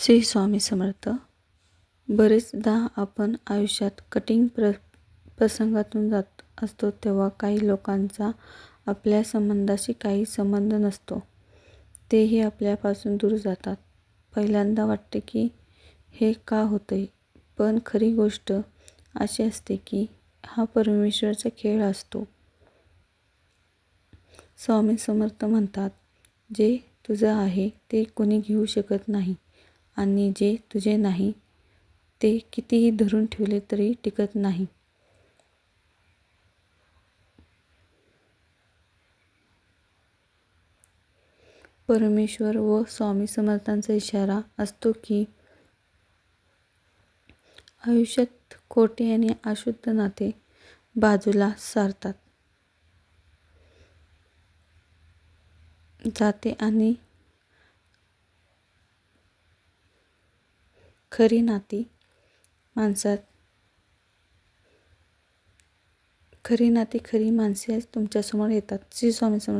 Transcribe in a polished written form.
श्री स्वामी समर्थ. बरेचदा आपण आयुष्यात कठीण प्रसंगातून जात असतो तेव्हा काही लोकांचा आपल्या संबंधाशी काही संबंध नसतो. तेही आपल्यापासून दूर जातात. पहिल्यांदा वाटते की हे का होतंय, पण खरी गोष्ट अशी असते की हा परमेश्वराचा खेळ असतो. स्वामी समर्थ म्हणतात, जे तुझं आहे ते कोणी घेऊ शकत नाही आणि जे तुझे नाही ते कितीही धरून ठेवले तरी टिकत नाही. परमेश्वर व स्वामी समर्थांचा इशारा असतो की आयुष्यात खोटे आणि अशुद्ध नाते बाजूला सारतात जाते आणि खरी नाती खरी माणसे तुमच्यासमोर येतात. श्री स्वामी समर्थ.